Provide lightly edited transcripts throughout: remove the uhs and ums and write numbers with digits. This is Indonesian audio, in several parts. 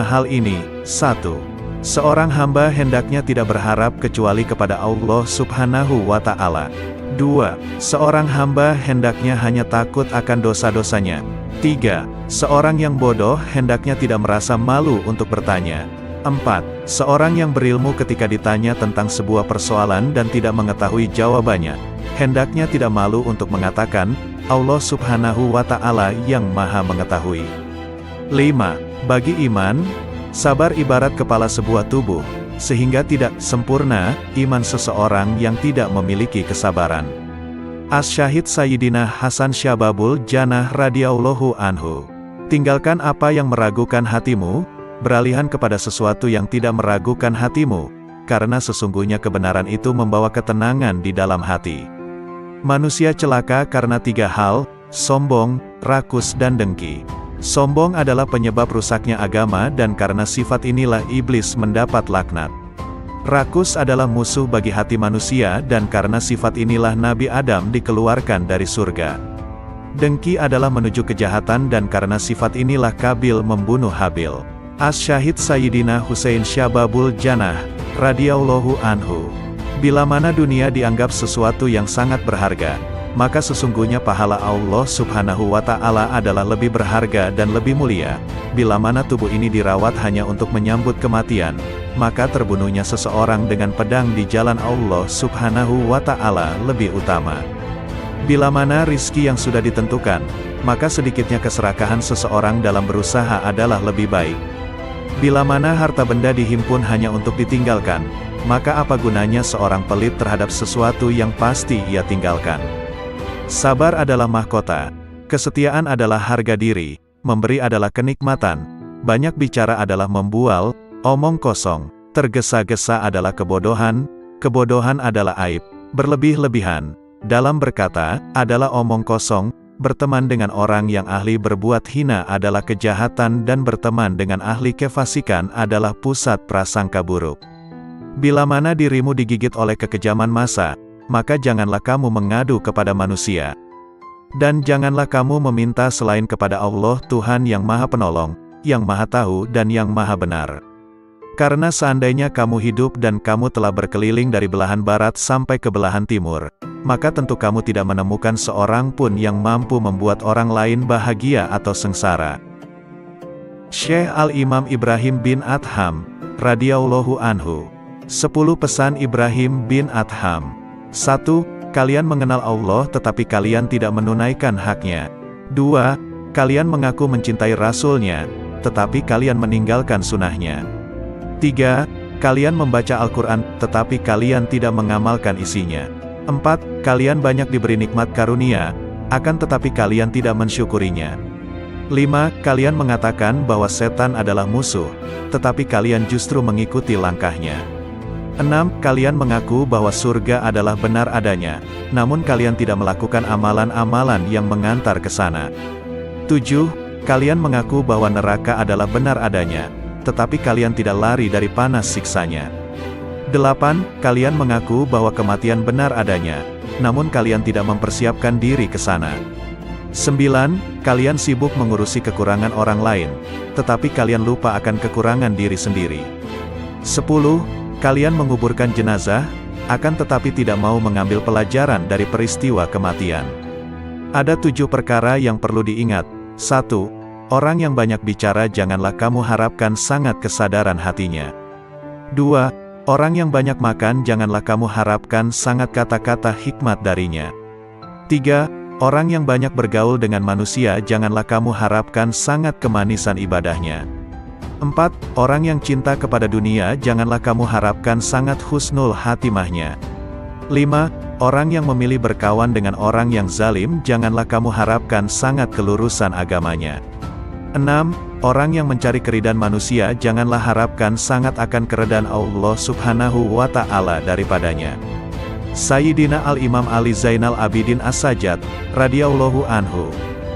hal ini. 1. Seorang hamba hendaknya tidak berharap kecuali kepada Allah Subhanahu wa Ta'ala. 2. Seorang hamba hendaknya hanya takut akan dosa-dosanya. 3. Seorang yang bodoh hendaknya tidak merasa malu untuk bertanya. 4. Seorang yang berilmu ketika ditanya tentang sebuah persoalan dan tidak mengetahui jawabannya, hendaknya tidak malu untuk mengatakan, Allah Subhanahu wa Ta'ala yang Maha Mengetahui. 5. Bagi iman, sabar ibarat kepala sebuah tubuh, sehingga tidak sempurna iman seseorang yang tidak memiliki kesabaran. Asy-Syahid Sayyidina Hasan Syababul Jannah radhiyallahu anhu. Tinggalkan apa yang meragukan hatimu, beralihan kepada sesuatu yang tidak meragukan hatimu, karena sesungguhnya kebenaran itu membawa ketenangan di dalam hati. Manusia celaka karena 3 hal, sombong, rakus dan dengki. Sombong adalah penyebab rusaknya agama dan karena sifat inilah iblis mendapat laknat. Rakus adalah musuh bagi hati manusia dan karena sifat inilah Nabi Adam dikeluarkan dari surga. Dengki adalah menuju kejahatan dan karena sifat inilah Kabil membunuh Habil. Asy-Syahid Sayyidina Husain Syababul Jannah radhiyallahu anhu. Bila mana dunia dianggap sesuatu yang sangat berharga, maka sesungguhnya pahala Allah Subhanahu wa Ta'ala adalah lebih berharga dan lebih mulia. Bila mana tubuh ini dirawat hanya untuk menyambut kematian, maka terbunuhnya seseorang dengan pedang di jalan Allah Subhanahu wa Ta'ala lebih utama. Bila mana rizki yang sudah ditentukan, maka sedikitnya keserakahan seseorang dalam berusaha adalah lebih baik. Bila mana harta benda dihimpun hanya untuk ditinggalkan, maka apa gunanya seorang pelit terhadap sesuatu yang pasti ia tinggalkan. Sabar adalah mahkota, kesetiaan adalah harga diri, memberi adalah kenikmatan, banyak bicara adalah membual, omong kosong, tergesa-gesa adalah kebodohan, kebodohan adalah aib, berlebih-lebihan, dalam berkata, adalah omong kosong, berteman dengan orang yang ahli berbuat hina adalah kejahatan dan berteman dengan ahli kefasikan adalah pusat prasangka buruk. Bila mana dirimu digigit oleh kekejaman massa, maka janganlah kamu mengadu kepada manusia. Dan janganlah kamu meminta selain kepada Allah Tuhan yang Maha Penolong, yang Maha Tahu dan yang Maha Benar. Karena seandainya kamu hidup dan kamu telah berkeliling dari belahan barat sampai ke belahan timur, maka tentu kamu tidak menemukan seorang pun yang mampu membuat orang lain bahagia atau sengsara. Syekh Al-Imam Ibrahim bin Adham radhiyallahu anhu. 10 pesan Ibrahim bin Adham. 1. Kalian mengenal Allah tetapi kalian tidak menunaikan haknya. 2. Kalian mengaku mencintai Rasul-Nya, tetapi kalian meninggalkan sunnahnya. 3. Kalian membaca Al-Quran, tetapi kalian tidak mengamalkan isinya. 4. Kalian banyak diberi nikmat karunia, akan tetapi kalian tidak mensyukurinya. 5. Kalian mengatakan bahwa setan adalah musuh, tetapi kalian justru mengikuti langkahnya. 6. Kalian mengaku bahwa surga adalah benar adanya, namun kalian tidak melakukan amalan-amalan yang mengantar ke sana. 7. Kalian mengaku bahwa neraka adalah benar adanya, tetapi kalian tidak lari dari panas siksanya. 8. Kalian mengaku bahwa kematian benar adanya, namun kalian tidak mempersiapkan diri ke sana. 9. Kalian sibuk mengurusi kekurangan orang lain, tetapi kalian lupa akan kekurangan diri sendiri. 10. Kalian menguburkan jenazah, akan tetapi tidak mau mengambil pelajaran dari peristiwa kematian. Ada 7 perkara yang perlu diingat. 1. Orang yang banyak bicara janganlah kamu harapkan sangat kesadaran hatinya. 2. Orang yang banyak makan janganlah kamu harapkan sangat kata-kata hikmat darinya. 3. Orang yang banyak bergaul dengan manusia janganlah kamu harapkan sangat kemanisan ibadahnya. 4. Orang yang cinta kepada dunia janganlah kamu harapkan sangat husnul hatimahnya. 5. Orang yang memilih berkawan dengan orang yang zalim janganlah kamu harapkan sangat kelurusan agamanya. 6. Orang yang mencari keridhaan manusia janganlah harapkan sangat akan keridhaan Allah Subhanahu wa Ta'ala daripadanya. Sayyidina Al-Imam Ali Zainal Abidin As-Sajjad radhiyallahu anhu.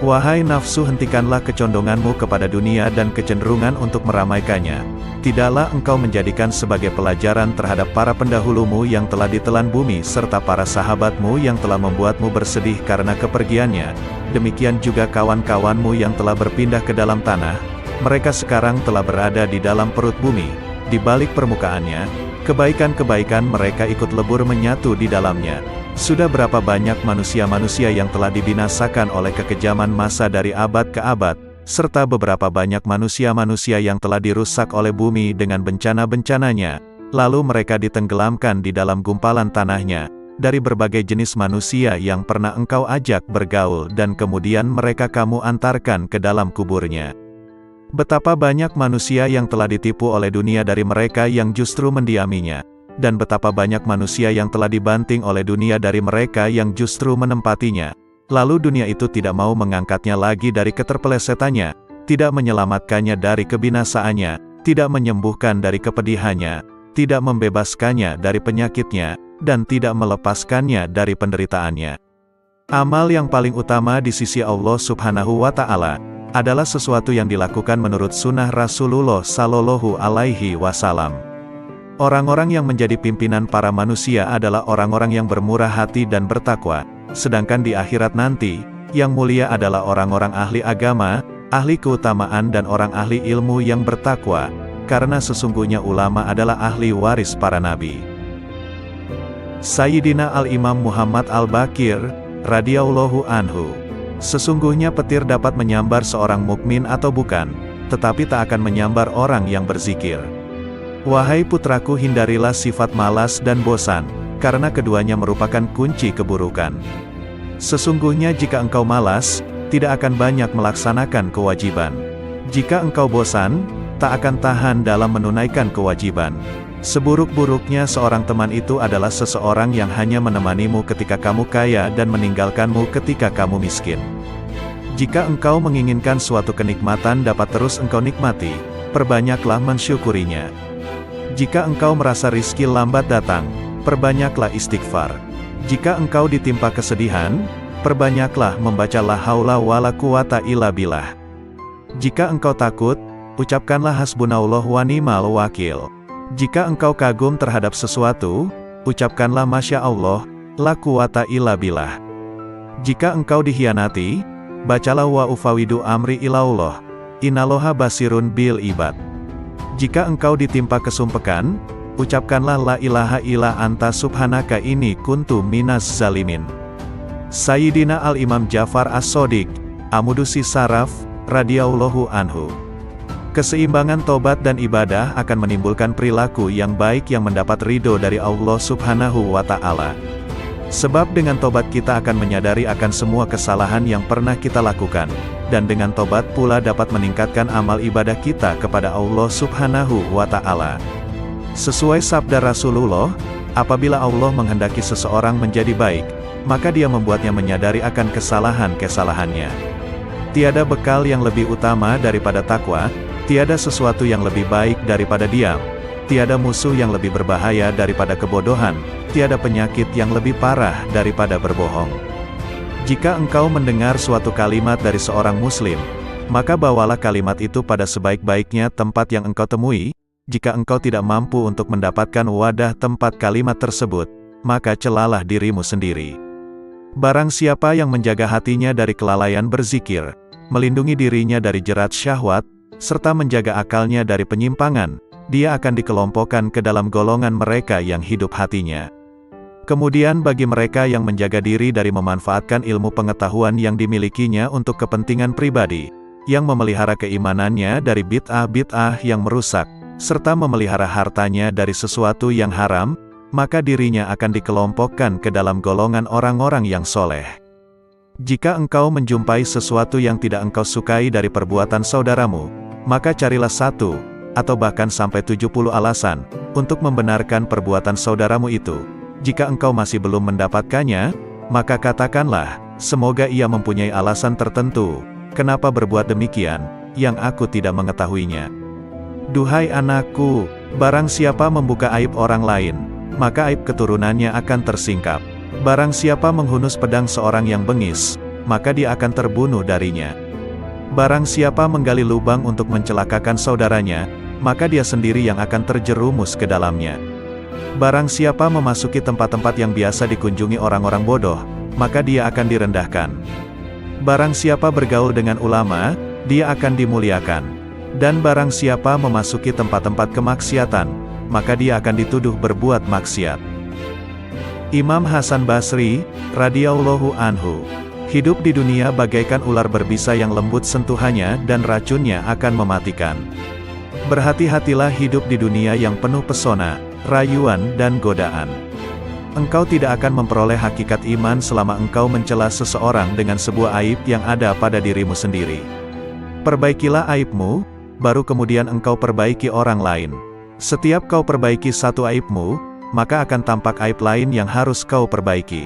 Wahai nafsu, hentikanlah kecondonganmu kepada dunia dan kecenderungan untuk meramaikannya. Tidaklah engkau menjadikan sebagai pelajaran terhadap para pendahulumu yang telah ditelan bumi serta para sahabatmu yang telah membuatmu bersedih karena kepergiannya. Demikian juga kawan-kawanmu yang telah berpindah ke dalam tanah. Mereka sekarang telah berada di dalam perut bumi, di balik permukaannya, kebaikan-kebaikan mereka ikut lebur menyatu di dalamnya. Sudah berapa banyak manusia-manusia yang telah dibinasakan oleh kekejaman masa dari abad ke abad, serta beberapa banyak manusia-manusia yang telah dirusak oleh bumi dengan bencana-bencananya, lalu mereka ditenggelamkan di dalam gumpalan tanahnya, dari berbagai jenis manusia yang pernah engkau ajak bergaul dan kemudian mereka kamu antarkan ke dalam kuburnya. Betapa banyak manusia yang telah ditipu oleh dunia dari mereka yang justru mendiaminya, dan betapa banyak manusia yang telah dibanting oleh dunia dari mereka yang justru menempatinya. Lalu dunia itu tidak mau mengangkatnya lagi dari keterpelesetannya, tidak menyelamatkannya dari kebinasaannya, tidak menyembuhkan dari kepedihannya, tidak membebaskannya dari penyakitnya, dan tidak melepaskannya dari penderitaannya. Amal yang paling utama di sisi Allah Subhanahu wa Ta'ala adalah sesuatu yang dilakukan menurut sunnah Rasulullah Sallallahu Alaihi Wasallam. Orang-orang yang menjadi pimpinan para manusia adalah orang-orang yang bermurah hati dan bertakwa, sedangkan di akhirat nanti, yang mulia adalah orang-orang ahli agama, ahli keutamaan dan orang ahli ilmu yang bertakwa, karena sesungguhnya ulama adalah ahli waris para nabi. Sayyidina Al-Imam Muhammad Al-Baqir, radhiyallahu anhu. Sesungguhnya petir dapat menyambar seorang mukmin atau bukan, tetapi tak akan menyambar orang yang berzikir. Wahai putraku, hindarilah sifat malas dan bosan, karena keduanya merupakan kunci keburukan. Sesungguhnya jika engkau malas, tidak akan banyak melaksanakan kewajiban. Jika engkau bosan, tak akan tahan dalam menunaikan kewajiban. Seburuk-buruknya seorang teman itu adalah seseorang yang hanya menemanimu ketika kamu kaya dan meninggalkanmu ketika kamu miskin. Jika engkau menginginkan suatu kenikmatan dapat terus engkau nikmati, perbanyaklah mensyukurinya. Jika engkau merasa rizki lambat datang, perbanyaklah istighfar. Jika engkau ditimpa kesedihan, perbanyaklah membaca la haula wala quwata illa billah. Jika engkau takut, ucapkanlah hasbunallah wa ni'mal wakil. Jika engkau kagum terhadap sesuatu, ucapkanlah Masya Allah, la quwata illa billah. Jika engkau dikhianati, bacalah wa ufawidu amri ilallah, innallaha basirun bil ibad. Jika engkau ditimpa kesumpekan, ucapkanlah la ilaha illa anta subhanaka inni kuntu minas zalimin. Sayyidina Al-Imam Ja'far As-Shadiq, Amudusi Saraf, radhiyallahu anhu. Keseimbangan tobat dan ibadah akan menimbulkan perilaku yang baik yang mendapat ridho dari Allah Subhanahu wa Ta'ala. Sebab dengan tobat kita akan menyadari akan semua kesalahan yang pernah kita lakukan, dan dengan tobat pula dapat meningkatkan amal ibadah kita kepada Allah Subhanahu wa Ta'ala. Sesuai sabda Rasulullah, apabila Allah menghendaki seseorang menjadi baik, maka Dia membuatnya menyadari akan kesalahan-kesalahannya. Tiada bekal yang lebih utama daripada takwa, tiada sesuatu yang lebih baik daripada diam, tiada musuh yang lebih berbahaya daripada kebodohan, tiada penyakit yang lebih parah daripada berbohong. Jika engkau mendengar suatu kalimat dari seorang muslim, maka bawalah kalimat itu pada sebaik-baiknya tempat yang engkau temui. Jika engkau tidak mampu untuk mendapatkan wadah tempat kalimat tersebut, maka celalah dirimu sendiri. Barang siapa yang menjaga hatinya dari kelalaian berzikir, melindungi dirinya dari jerat syahwat, serta menjaga akalnya dari penyimpangan, dia akan dikelompokkan ke dalam golongan mereka yang hidup hatinya. Kemudian bagi mereka yang menjaga diri dari memanfaatkan ilmu pengetahuan yang dimilikinya untuk kepentingan pribadi, yang memelihara keimanannya dari bid'ah-bid'ah yang merusak, serta memelihara hartanya dari sesuatu yang haram, maka dirinya akan dikelompokkan ke dalam golongan orang-orang yang soleh. Jika engkau menjumpai sesuatu yang tidak engkau sukai dari perbuatan saudaramu, maka carilah satu, atau bahkan sampai 70 alasan, untuk membenarkan perbuatan saudaramu itu. Jika engkau masih belum mendapatkannya, maka katakanlah, semoga ia mempunyai alasan tertentu, kenapa berbuat demikian, yang aku tidak mengetahuinya. Duhai anakku, barang siapa membuka aib orang lain, maka aib keturunannya akan tersingkap. Barang siapa menghunus pedang seorang yang bengis, maka dia akan terbunuh darinya. Barang siapa menggali lubang untuk mencelakakan saudaranya, maka dia sendiri yang akan terjerumus ke dalamnya. Barang siapa memasuki tempat-tempat yang biasa dikunjungi orang-orang bodoh, maka dia akan direndahkan. Barang siapa bergaul dengan ulama, dia akan dimuliakan. Dan barang siapa memasuki tempat-tempat kemaksiatan, maka dia akan dituduh berbuat maksiat. Imam Hasan Basri, radhiyallahu anhu, hidup di dunia bagaikan ular berbisa yang lembut sentuhannya dan racunnya akan mematikan. Berhati-hatilah hidup di dunia yang penuh pesona, rayuan dan godaan. Engkau tidak akan memperoleh hakikat iman selama engkau mencela seseorang dengan sebuah aib yang ada pada dirimu sendiri. Perbaikilah aibmu, baru kemudian engkau perbaiki orang lain. Setiap kau perbaiki satu aibmu, maka akan tampak aib lain yang harus kau perbaiki.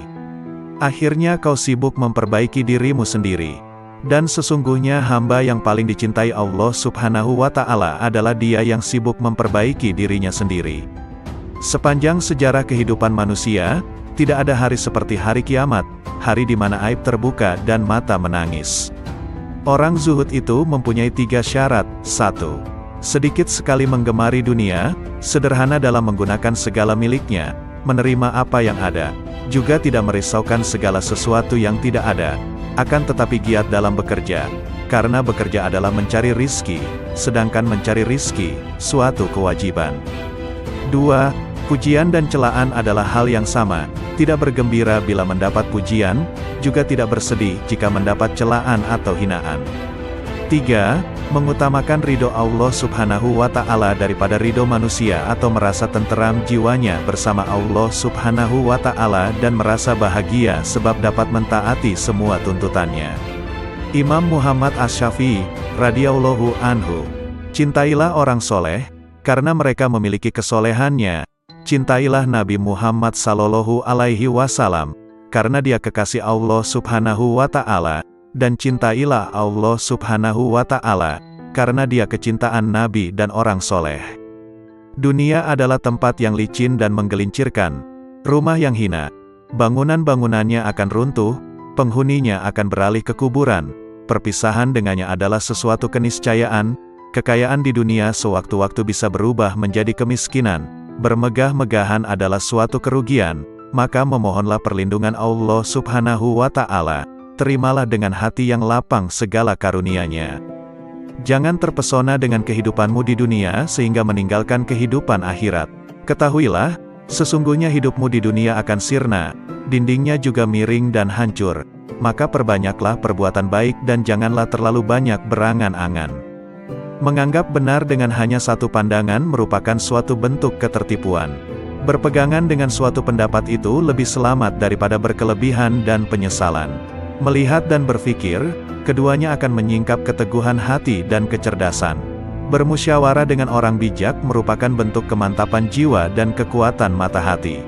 Akhirnya kau sibuk memperbaiki dirimu sendiri. Dan sesungguhnya hamba yang paling dicintai Allah Subhanahu wa Ta'ala adalah dia yang sibuk memperbaiki dirinya sendiri. Sepanjang sejarah kehidupan manusia, tidak ada hari seperti hari kiamat, hari di mana aib terbuka dan mata menangis. Orang zuhud itu mempunyai 3 syarat. 1. Sedikit sekali menggemari dunia, sederhana dalam menggunakan segala miliknya, menerima apa yang ada, juga tidak merisaukan segala sesuatu yang tidak ada, akan tetapi giat dalam bekerja, karena bekerja adalah mencari rizki, sedangkan mencari rizki, suatu kewajiban. 2. Pujian dan celaan adalah hal yang sama, tidak bergembira bila mendapat pujian, juga tidak bersedih jika mendapat celaan atau hinaan. 3. Mengutamakan ridho Allah Subhanahu wa Ta'ala daripada ridho manusia atau merasa tenteram jiwanya bersama Allah Subhanahu wa Ta'ala dan merasa bahagia sebab dapat mentaati semua tuntutannya. Imam Muhammad Asy-Syafi'i, radhiyallahu anhu, cintailah orang soleh, karena mereka memiliki kesolehannya. Cintailah Nabi Muhammad sallallahu alaihi wasallam, karena dia kekasih Allah Subhanahu wa Ta'ala, dan cintailah Allah Subhanahu wa Ta'ala, karena dia kecintaan Nabi dan orang soleh. Dunia adalah tempat yang licin dan menggelincirkan, rumah yang hina, bangunan-bangunannya akan runtuh, penghuninya akan beralih ke kuburan, perpisahan dengannya adalah sesuatu keniscayaan, kekayaan di dunia sewaktu-waktu bisa berubah menjadi kemiskinan, bermegah-megahan adalah suatu kerugian, maka memohonlah perlindungan Allah Subhanahu wa Ta'ala, terimalah dengan hati yang lapang segala karunia-Nya. Jangan terpesona dengan kehidupanmu di dunia sehingga meninggalkan kehidupan akhirat. Ketahuilah, sesungguhnya hidupmu di dunia akan sirna, dindingnya juga miring dan hancur, maka perbanyaklah perbuatan baik dan janganlah terlalu banyak berangan-angan. Menganggap benar dengan hanya satu pandangan merupakan suatu bentuk ketertipuan. Berpegangan dengan suatu pendapat itu lebih selamat daripada berkelebihan dan penyesalan. Melihat dan berpikir, keduanya akan menyingkap keteguhan hati dan kecerdasan. Bermusyawarah dengan orang bijak merupakan bentuk kemantapan jiwa dan kekuatan mata hati.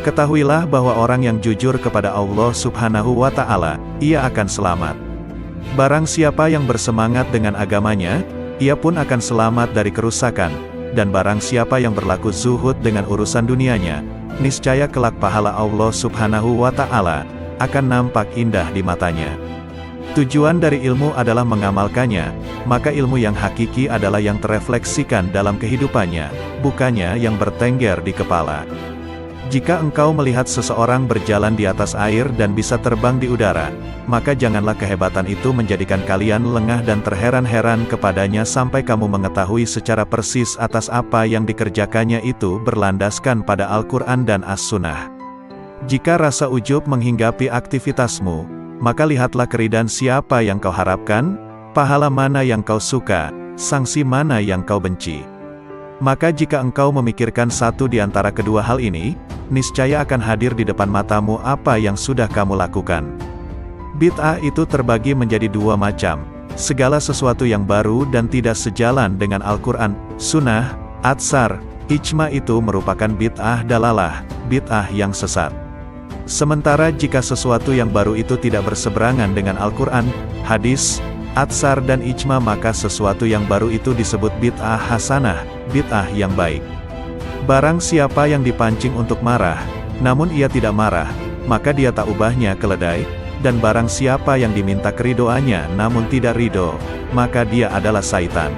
Ketahuilah bahwa orang yang jujur kepada Allah Subhanahu wa Ta'ala, ia akan selamat. Barang siapa yang bersemangat dengan agamanya, ia pun akan selamat dari kerusakan, dan barang siapa yang berlaku zuhud dengan urusan dunianya, niscaya kelak pahala Allah Subhanahu wa Ta'ala akan nampak indah di matanya. Tujuan dari ilmu adalah mengamalkannya, maka ilmu yang hakiki adalah yang terefleksikan dalam kehidupannya, bukannya yang bertengger di kepala. Jika engkau melihat seseorang berjalan di atas air dan bisa terbang di udara, maka janganlah kehebatan itu menjadikan kalian lengah dan terheran-heran kepadanya sampai kamu mengetahui secara persis atas apa yang dikerjakannya itu berlandaskan pada Al-Quran dan As-Sunnah. Jika rasa ujub menghinggapi aktivitasmu, maka lihatlah keridhaan siapa yang kau harapkan, pahala mana yang kau suka, sanksi mana yang kau benci. Maka jika engkau memikirkan satu di antara kedua hal ini, niscaya akan hadir di depan matamu apa yang sudah kamu lakukan. Bid'ah itu terbagi menjadi 2 macam, segala sesuatu yang baru dan tidak sejalan dengan Al-Quran, Sunnah, Atsar, Ijma itu merupakan bid'ah dalalah, bid'ah yang sesat. Sementara jika sesuatu yang baru itu tidak berseberangan dengan Al-Quran, hadis, Atsar dan Ijma maka sesuatu yang baru itu disebut bid'ah hasanah, bid'ah yang baik. Barang siapa yang dipancing untuk marah, namun ia tidak marah, maka dia tak ubahnya keledai, dan barang siapa yang diminta keridoannya namun tidak ridho, maka dia adalah syaitan.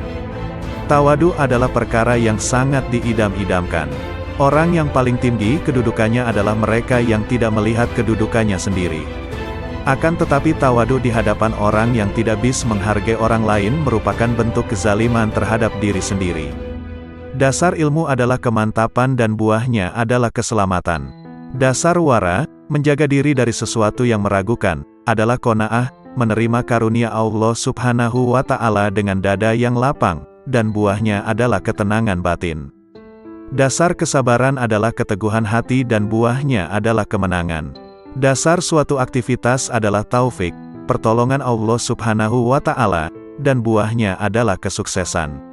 Tawadu adalah perkara yang sangat diidam-idamkan. Orang yang paling tinggi kedudukannya adalah mereka yang tidak melihat kedudukannya sendiri. Akan tetapi tawadu di hadapan orang yang tidak bisa menghargai orang lain merupakan bentuk kezaliman terhadap diri sendiri. Dasar ilmu adalah kemantapan dan buahnya adalah keselamatan. Dasar wara, menjaga diri dari sesuatu yang meragukan, adalah qanaah, menerima karunia Allah Subhanahu wa Ta'ala dengan dada yang lapang, dan buahnya adalah ketenangan batin. Dasar kesabaran adalah keteguhan hati dan buahnya adalah kemenangan. Dasar suatu aktivitas adalah taufik, pertolongan Allah Subhanahu wa Ta'ala, dan buahnya adalah kesuksesan.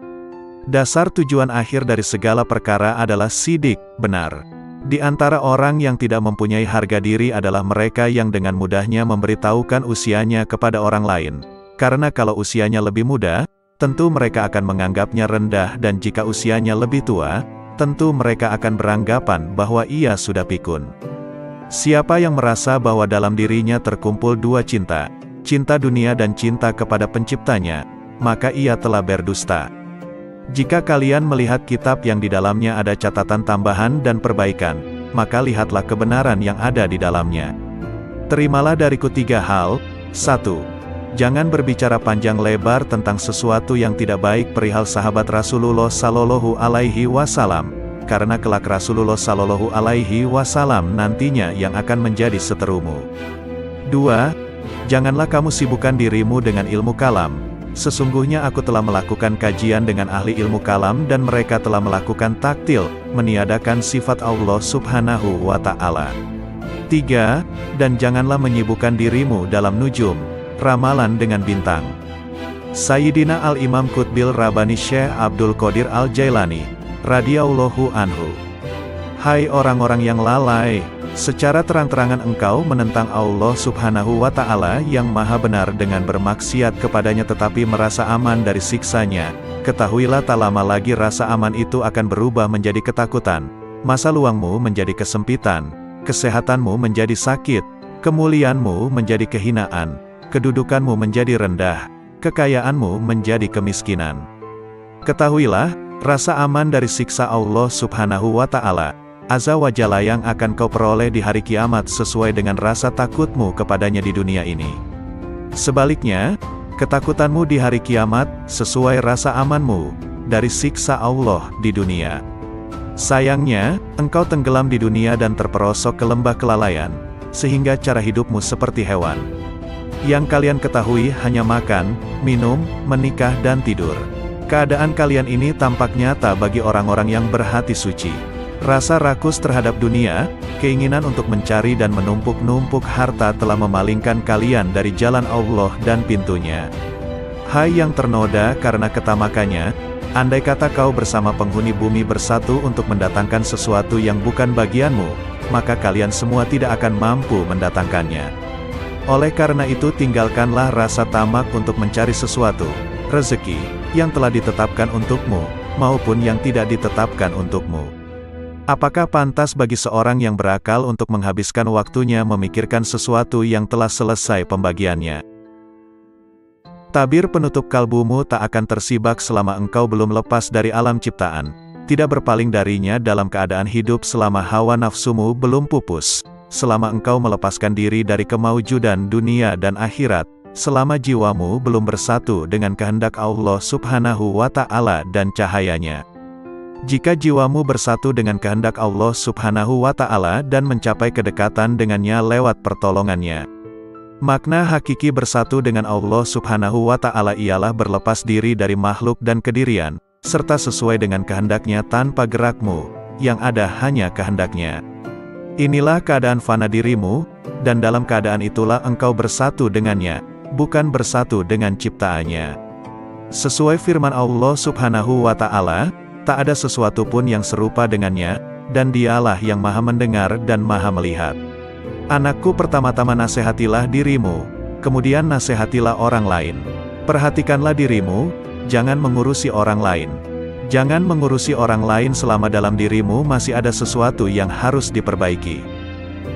Dasar tujuan akhir dari segala perkara adalah sidik, benar. Di antara orang yang tidak mempunyai harga diri adalah mereka yang dengan mudahnya memberitahukan usianya kepada orang lain. Karena kalau usianya lebih muda, tentu mereka akan menganggapnya rendah, dan jika usianya lebih tua, tentu mereka akan beranggapan bahwa ia sudah pikun. Siapa yang merasa bahwa dalam dirinya terkumpul dua cinta, cinta dunia dan cinta kepada penciptanya, maka ia telah berdusta. Jika kalian melihat kitab yang di dalamnya ada catatan tambahan dan perbaikan, maka lihatlah kebenaran yang ada di dalamnya. Terimalah dariku 3 hal. 1. Jangan berbicara panjang lebar tentang sesuatu yang tidak baik perihal sahabat Rasulullah Sallallahu Alaihi Wasallam, karena kelak Rasulullah Sallallahu Alaihi Wasallam nantinya yang akan menjadi seterumu. 2. Janganlah kamu sibukkan dirimu dengan ilmu kalam. Sesungguhnya aku telah melakukan kajian dengan ahli ilmu kalam dan mereka telah melakukan taktil, meniadakan sifat Allah Subhanahu wa Ta'ala. 3. Dan janganlah menyibukkan dirimu dalam nujum, ramalan dengan bintang. Sayyidina Al-Imam Qutbil Rabbani Syekh Abdul Qadir Al-Jailani, radhiyallahu anhu. Hai orang-orang yang lalai, secara terang-terangan engkau menentang Allah Subhanahu wa Ta'ala yang maha benar dengan bermaksiat kepadanya tetapi merasa aman dari siksanya. Ketahuilah tak lama lagi rasa aman itu akan berubah menjadi ketakutan, masa luangmu menjadi kesempitan, kesehatanmu menjadi sakit, kemuliaanmu menjadi kehinaan, kedudukanmu menjadi rendah, kekayaanmu menjadi kemiskinan. Ketahuilah, rasa aman dari siksa Allah Subhanahu wa Ta'ala Azza wa Jalla yang akan kau peroleh di hari kiamat sesuai dengan rasa takutmu kepadanya di dunia ini. Sebaliknya, ketakutanmu di hari kiamat sesuai rasa amanmu dari siksa Allah di dunia. Sayangnya, engkau tenggelam di dunia dan terperosok ke lembah kelalaian, sehingga cara hidupmu seperti hewan. Yang kalian ketahui hanya makan, minum, menikah dan tidur. Keadaan kalian ini tampak nyata bagi orang-orang yang berhati suci. Rasa rakus terhadap dunia, keinginan untuk mencari dan menumpuk-numpuk harta telah memalingkan kalian dari jalan Allah dan pintunya. Hai yang ternoda karena ketamakannya, andai kata kau bersama penghuni bumi bersatu untuk mendatangkan sesuatu yang bukan bagianmu, maka kalian semua tidak akan mampu mendatangkannya. Oleh karena itu tinggalkanlah rasa tamak untuk mencari sesuatu, rezeki, yang telah ditetapkan untukmu, maupun yang tidak ditetapkan untukmu. Apakah pantas bagi seorang yang berakal untuk menghabiskan waktunya memikirkan sesuatu yang telah selesai pembagiannya? Tabir penutup kalbumu tak akan tersibak selama engkau belum lepas dari alam ciptaan, tidak berpaling darinya dalam keadaan hidup selama hawa nafsumu belum pupus, selama engkau melepaskan diri dari kemaujudan dunia dan akhirat, selama jiwamu belum bersatu dengan kehendak Allah Subhanahu wa Ta'ala dan cahayanya. Jika jiwamu bersatu dengan kehendak Allah Subhanahu wa Ta'ala dan mencapai kedekatan dengannya lewat pertolongannya. Makna hakiki bersatu dengan Allah Subhanahu wa Ta'ala ialah berlepas diri dari makhluk dan kedirian, serta sesuai dengan kehendaknya tanpa gerakmu, yang ada hanya kehendaknya. Inilah keadaan fana dirimu, dan dalam keadaan itulah engkau bersatu dengannya, bukan bersatu dengan ciptaannya. Sesuai firman Allah Subhanahu wa Ta'ala, tak ada sesuatu pun yang serupa dengannya, dan dialah yang maha mendengar dan maha melihat. Anakku, pertama-tama nasihatilah dirimu, kemudian nasihatilah orang lain. Perhatikanlah dirimu, jangan mengurusi orang lain. Jangan mengurusi orang lain selama dalam dirimu masih ada sesuatu yang harus diperbaiki.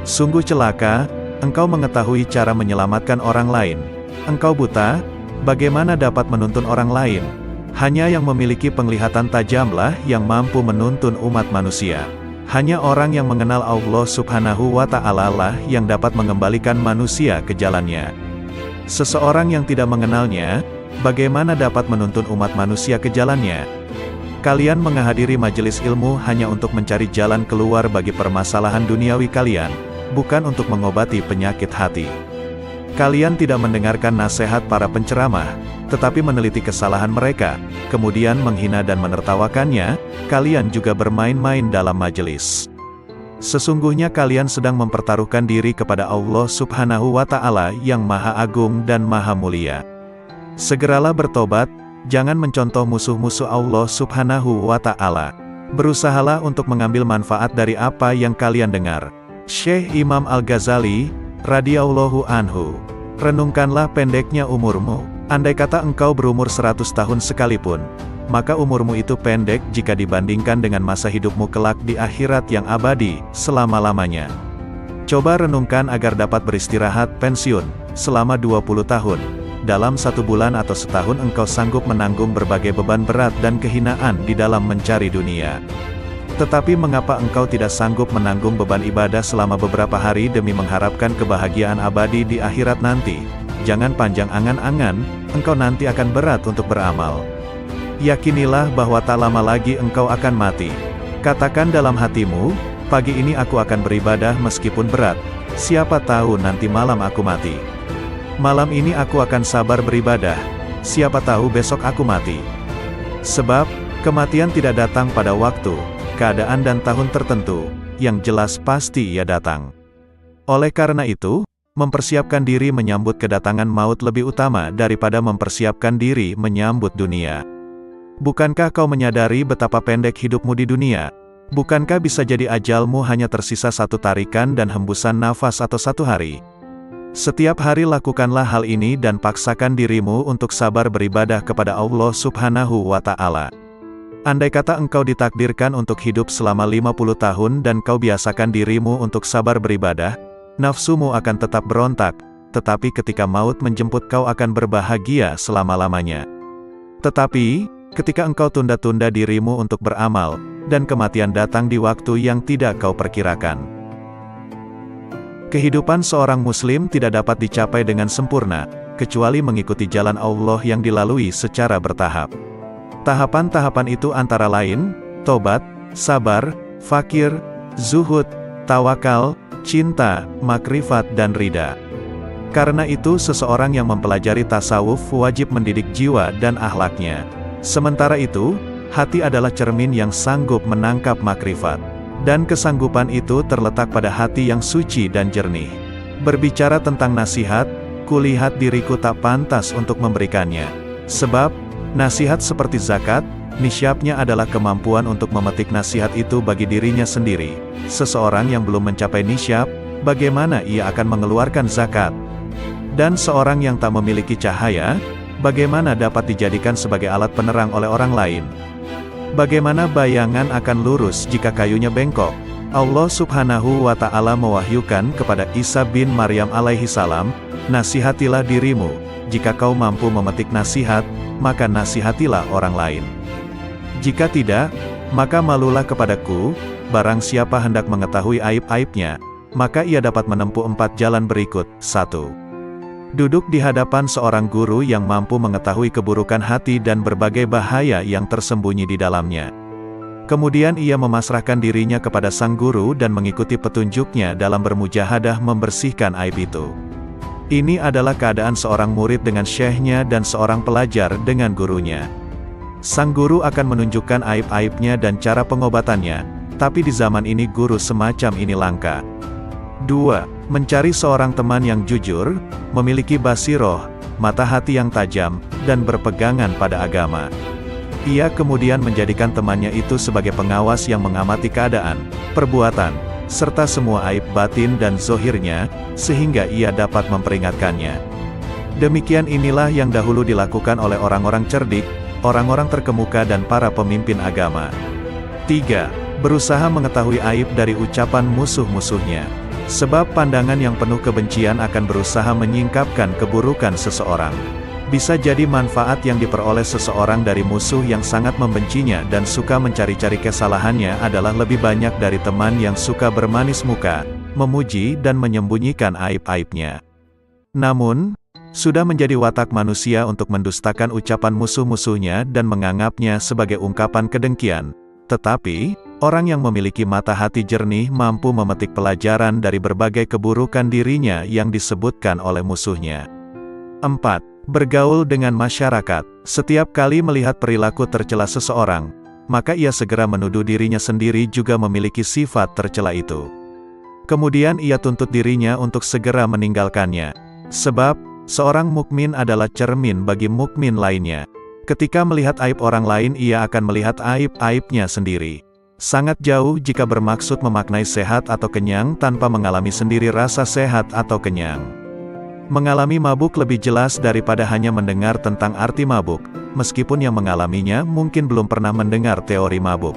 Sungguh celaka, engkau mengetahui cara menyelamatkan orang lain. Engkau buta, bagaimana dapat menuntun orang lain? Hanya yang memiliki penglihatan tajamlah yang mampu menuntun umat manusia. Hanya orang yang mengenal Allah Subhanahu wa Ta'ala lah yang dapat mengembalikan manusia ke jalannya. Seseorang yang tidak mengenalnya, bagaimana dapat menuntun umat manusia ke jalannya? Kalian menghadiri majelis ilmu hanya untuk mencari jalan keluar bagi permasalahan duniawi kalian, bukan untuk mengobati penyakit hati. Kalian tidak mendengarkan nasihat para penceramah, tetapi meneliti kesalahan mereka, kemudian menghina dan menertawakannya. Kalian juga bermain-main dalam majelis. Sesungguhnya kalian sedang mempertaruhkan diri kepada Allah Subhanahu wa Ta'ala yang Maha Agung dan Maha Mulia. Segeralah bertobat, jangan mencontoh musuh-musuh Allah Subhanahu wa Ta'ala. Berusahalah untuk mengambil manfaat dari apa yang kalian dengar. Syekh Imam Al-Ghazali, radhiyallahu anhu. Renungkanlah pendeknya umurmu. Andai kata engkau berumur 100 tahun sekalipun, maka umurmu itu pendek jika dibandingkan dengan masa hidupmu kelak di akhirat yang abadi, selama-lamanya. Coba renungkan agar dapat beristirahat pensiun selama 20 tahun. Dalam 1 bulan atau setahun engkau sanggup menanggung berbagai beban berat dan kehinaan di dalam mencari dunia. Tetapi mengapa engkau tidak sanggup menanggung beban ibadah selama beberapa hari demi mengharapkan kebahagiaan abadi di akhirat nanti? Jangan panjang angan-angan, engkau nanti akan berat untuk beramal. Yakinilah bahwa tak lama lagi engkau akan mati. Katakan dalam hatimu, pagi ini aku akan beribadah meskipun berat. Siapa tahu nanti malam aku mati. Malam ini aku akan sabar beribadah. Siapa tahu besok aku mati. Sebab, kematian tidak datang pada waktu, keadaan dan tahun tertentu, yang jelas pasti ia datang. Oleh karena itu, mempersiapkan diri menyambut kedatangan maut lebih utama daripada mempersiapkan diri menyambut dunia. Bukankah kau menyadari betapa pendek hidupmu di dunia? Bukankah bisa jadi ajalmu hanya tersisa 1 tarikan dan hembusan nafas atau 1 hari? Setiap hari lakukanlah hal ini dan paksakan dirimu untuk sabar beribadah kepada Allah Subhanahu wa Ta'ala. Andai kata engkau ditakdirkan untuk hidup selama 50 tahun dan kau biasakan dirimu untuk sabar beribadah, nafsumu akan tetap berontak, tetapi ketika maut menjemput kau akan berbahagia selama-lamanya. Tetapi, ketika engkau tunda-tunda dirimu untuk beramal, dan kematian datang di waktu yang tidak kau perkirakan. Kehidupan seorang muslim tidak dapat dicapai dengan sempurna, kecuali mengikuti jalan Allah yang dilalui secara bertahap. Tahapan-tahapan itu antara lain, tobat, sabar, fakir, zuhud, tawakal, cinta, makrifat dan ridha. Karena itu seseorang yang mempelajari tasawuf wajib mendidik jiwa dan akhlaknya. Sementara itu, hati adalah cermin yang sanggup menangkap makrifat. Dan kesanggupan itu terletak pada hati yang suci dan jernih. Berbicara tentang nasihat, kulihat diriku tak pantas untuk memberikannya. Sebab, nasihat seperti zakat, nisyabnya adalah kemampuan untuk memetik nasihat itu bagi dirinya sendiri. Seseorang yang belum mencapai nisyab, bagaimana ia akan mengeluarkan zakat? Dan seorang yang tak memiliki cahaya, bagaimana dapat dijadikan sebagai alat penerang oleh orang lain? Bagaimana bayangan akan lurus jika kayunya bengkok? Allah Subhanahu wa Ta'ala mewahyukan kepada Isa bin Maryam alaihi salam, nasihatilah dirimu, jika kau mampu memetik nasihat, maka nasihatilah orang lain. Jika tidak, maka malulah kepadaku, barang siapa hendak mengetahui aib-aibnya, maka ia dapat menempuh 4 jalan berikut. 1. Duduk di hadapan seorang guru yang mampu mengetahui keburukan hati dan berbagai bahaya yang tersembunyi di dalamnya. Kemudian ia memasrahkan dirinya kepada sang guru dan mengikuti petunjuknya dalam bermujahadah membersihkan aib itu. Ini adalah keadaan seorang murid dengan syekhnya dan seorang pelajar dengan gurunya. Sang guru akan menunjukkan aib-aibnya dan cara pengobatannya, tapi di zaman ini guru semacam ini langka. 2. Mencari seorang teman yang jujur, memiliki basiroh, mata hati yang tajam, dan berpegangan pada agama. Ia kemudian menjadikan temannya itu sebagai pengawas yang mengamati keadaan, perbuatan, serta semua aib batin dan zohirnya, sehingga ia dapat memperingatkannya. Demikian inilah yang dahulu dilakukan oleh orang-orang cerdik, orang-orang terkemuka dan para pemimpin agama. 3. Berusaha mengetahui aib dari ucapan musuh-musuhnya. Sebab pandangan yang penuh kebencian akan berusaha menyingkapkan keburukan seseorang. Bisa jadi manfaat yang diperoleh seseorang dari musuh yang sangat membencinya dan suka mencari-cari kesalahannya adalah lebih banyak dari teman yang suka bermanis muka, memuji dan menyembunyikan aib-aibnya. Namun, sudah menjadi watak manusia untuk mendustakan ucapan musuh-musuhnya dan menganggapnya sebagai ungkapan kedengkian. Tetapi, orang yang memiliki mata hati jernih mampu memetik pelajaran dari berbagai keburukan dirinya yang disebutkan oleh musuhnya. 4. Bergaul dengan masyarakat. Setiap kali melihat perilaku tercela seseorang, maka ia segera menuduh dirinya sendiri juga memiliki sifat tercela itu. Kemudian ia tuntut dirinya untuk segera meninggalkannya. Sebab, seorang mukmin adalah cermin bagi mukmin lainnya. Ketika melihat aib orang lain ia akan melihat aib-aibnya sendiri. Sangat jauh jika bermaksud memaknai sehat atau kenyang tanpa mengalami sendiri rasa sehat atau kenyang. Mengalami mabuk lebih jelas daripada hanya mendengar tentang arti mabuk, meskipun yang mengalaminya mungkin belum pernah mendengar teori mabuk.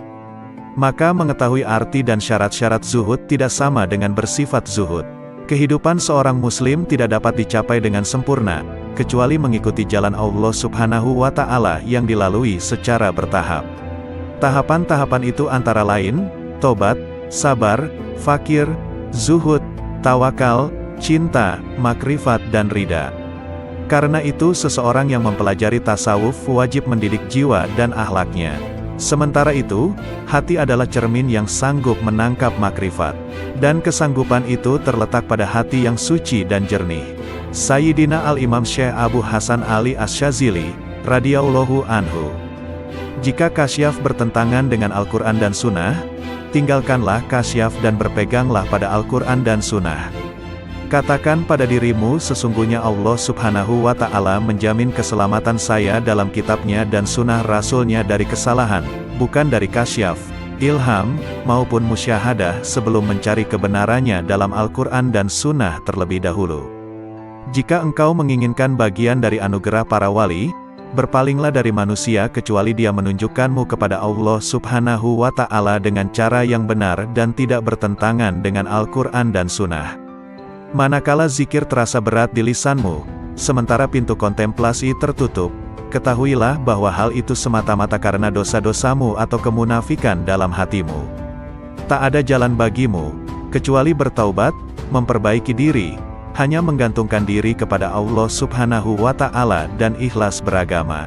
Maka mengetahui arti dan syarat-syarat zuhud tidak sama dengan bersifat zuhud. Kehidupan seorang muslim tidak dapat dicapai dengan sempurna, kecuali mengikuti jalan Allah Subhanahu wa Ta'ala yang dilalui secara bertahap. Tahapan-tahapan itu antara lain, tobat, sabar, fakir, zuhud, tawakal, cinta, makrifat dan ridha. Karena itu seseorang yang mempelajari tasawuf wajib mendidik jiwa dan akhlaknya. Sementara itu, hati adalah cermin yang sanggup menangkap makrifat. Dan kesanggupan itu terletak pada hati yang suci dan jernih. Sayyidina Al-Imam Syekh Abu Hasan Ali Asy-Syadzili, radhiyallahu anhu. Jika kasyaf bertentangan dengan Al-Quran dan Sunnah, tinggalkanlah kasyaf dan berpeganglah pada Al-Quran dan Sunnah. Katakan pada dirimu sesungguhnya Allah Subhanahu wa Ta'ala menjamin keselamatan saya dalam kitabnya dan sunnah rasulnya dari kesalahan, bukan dari kasyaf, ilham, maupun musyahadah sebelum mencari kebenarannya dalam Al-Quran dan sunnah terlebih dahulu. Jika engkau menginginkan bagian dari anugerah para wali, berpalinglah dari manusia kecuali dia menunjukkanmu kepada Allah Subhanahu wa Ta'ala dengan cara yang benar dan tidak bertentangan dengan Al-Quran dan sunnah. Manakala zikir terasa berat di lisanmu, sementara pintu kontemplasi tertutup, ketahuilah bahwa hal itu semata-mata karena dosa-dosamu atau kemunafikan dalam hatimu. Tak ada jalan bagimu, kecuali bertaubat, memperbaiki diri, hanya menggantungkan diri kepada Allah Subhanahu wa Ta'ala dan ikhlas beragama.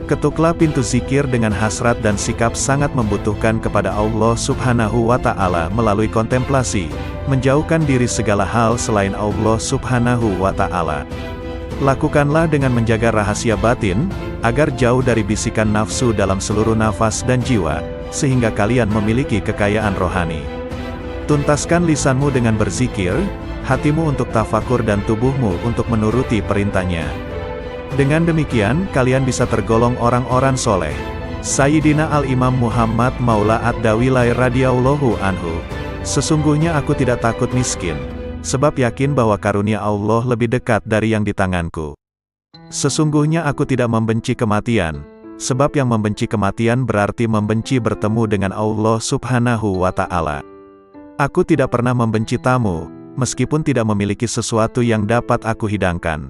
Ketuklah pintu zikir dengan hasrat dan sikap sangat membutuhkan kepada Allah Subhanahu wa Ta'ala melalui kontemplasi, menjauhkan diri segala hal selain Allah Subhanahu wa Ta'ala. Lakukanlah dengan menjaga rahasia batin, agar jauh dari bisikan nafsu dalam seluruh nafas dan jiwa, sehingga kalian memiliki kekayaan rohani. Tuntaskan lisanmu dengan berzikir, hatimu untuk tafakur dan tubuhmu untuk menuruti perintahnya. Dengan demikian, kalian bisa tergolong orang-orang soleh. Sayyidina Al-Imam Muhammad Maula Ad-Dawilai radhiyallahu anhu. Sesungguhnya aku tidak takut miskin, sebab yakin bahwa karunia Allah lebih dekat dari yang di tanganku. Sesungguhnya aku tidak membenci kematian, sebab yang membenci kematian berarti membenci bertemu dengan Allah Subhanahu wa Ta'ala. Aku tidak pernah membenci tamu, meskipun tidak memiliki sesuatu yang dapat aku hidangkan.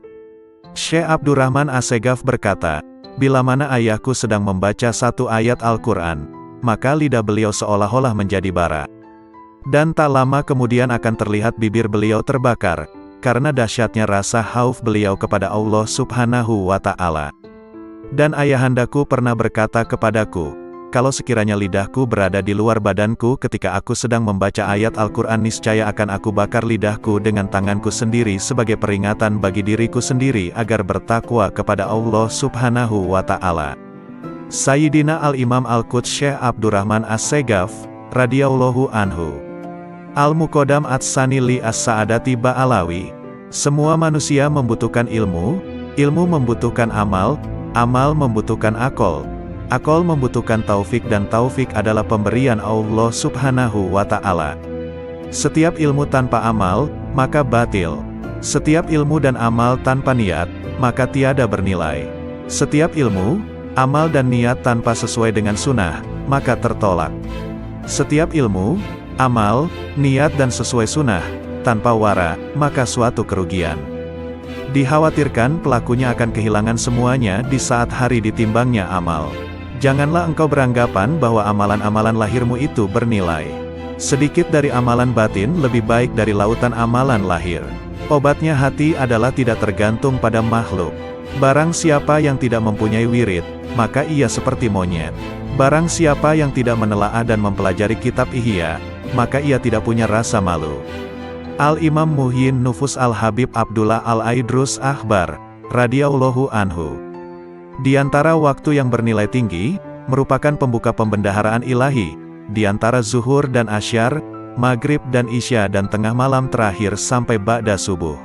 Syekh Abdurrahman Assegaf berkata, bila mana ayahku sedang membaca satu ayat Al-Quran, maka lidah beliau seolah-olah menjadi bara. Dan tak lama kemudian akan terlihat bibir beliau terbakar, karena dahsyatnya rasa khauf beliau kepada Allah Subhanahu wa Ta'ala. Dan ayahandaku pernah berkata kepadaku, kalau sekiranya lidahku berada di luar badanku ketika aku sedang membaca ayat Al-Quran niscaya akan aku bakar lidahku dengan tanganku sendiri sebagai peringatan bagi diriku sendiri agar bertakwa kepada Allah Subhanahu wa Ta'ala. Sayyidina Al-Imam Al-Quds Syekh Abdurrahman As-Segaf, radhiyallahu anhu. Al-Muqaddam Ats-Tsani li As-Sa'adati Ba'alawi. Semua manusia membutuhkan ilmu, ilmu membutuhkan amal, amal membutuhkan akal. Akal membutuhkan taufik dan taufik adalah pemberian Allah Subhanahu wa Ta'ala. Setiap ilmu tanpa amal, maka batil. Setiap ilmu dan amal tanpa niat, maka tiada bernilai. Setiap ilmu, amal dan niat tanpa sesuai dengan sunnah, maka tertolak. Setiap ilmu, amal, niat dan sesuai sunnah, tanpa wara, maka suatu kerugian. Dikhawatirkan pelakunya akan kehilangan semuanya di saat hari ditimbangnya amal. Janganlah engkau beranggapan bahwa amalan-amalan lahirmu itu bernilai. Sedikit dari amalan batin lebih baik dari lautan amalan lahir. Obatnya hati adalah tidak tergantung pada makhluk. Barang siapa yang tidak mempunyai wirid, maka ia seperti monyet. Barang siapa yang tidak menelaah dan mempelajari kitab Ihya, maka ia tidak punya rasa malu. Al-Imam Muhyin Nufus Al-Habib Abdullah Al-Aidrus Akhbar, radhiyallahu anhu. Di antara waktu yang bernilai tinggi, merupakan pembuka pembendaharaan ilahi, di antara zuhur dan asyar, maghrib dan isya dan tengah malam terakhir sampai ba'da subuh.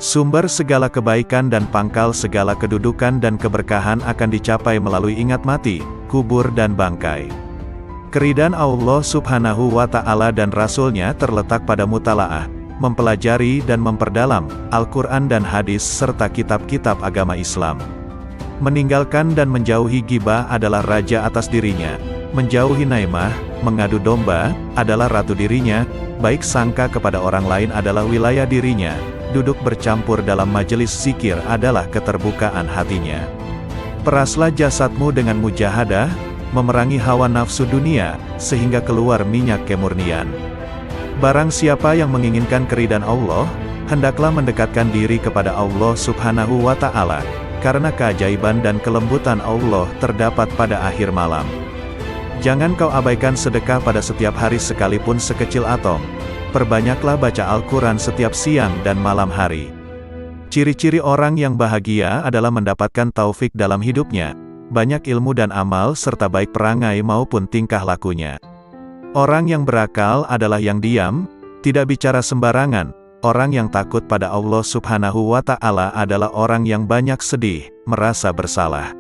Sumber segala kebaikan dan pangkal segala kedudukan dan keberkahan akan dicapai melalui ingat mati, kubur dan bangkai. Keridhaan Allah Subhanahu wa Ta'ala dan Rasul-Nya terletak pada mutalaah, mempelajari dan memperdalam Al-Quran dan hadis serta kitab-kitab agama Islam. Meninggalkan dan menjauhi ghibah adalah raja atas dirinya, menjauhi naimah, mengadu domba, adalah ratu dirinya, baik sangka kepada orang lain adalah wilayah dirinya, duduk bercampur dalam majelis zikir adalah keterbukaan hatinya. Peraslah jasadmu dengan mujahadah, memerangi hawa nafsu dunia, sehingga keluar minyak kemurnian. Barang siapa yang menginginkan keridhaan Allah, hendaklah mendekatkan diri kepada Allah Subhanahu wa Ta'ala, karena keajaiban dan kelembutan Allah terdapat pada akhir malam. Jangan kau abaikan sedekah pada setiap hari sekalipun sekecil atom. Perbanyaklah baca Al-Quran setiap siang dan malam hari. Ciri-ciri orang yang bahagia adalah mendapatkan taufik dalam hidupnya, banyak ilmu dan amal serta baik perangai maupun tingkah lakunya. Orang yang berakal adalah yang diam, tidak bicara sembarangan. Orang yang takut pada Allah Subhanahu wa Ta'ala adalah orang yang banyak sedih, merasa bersalah.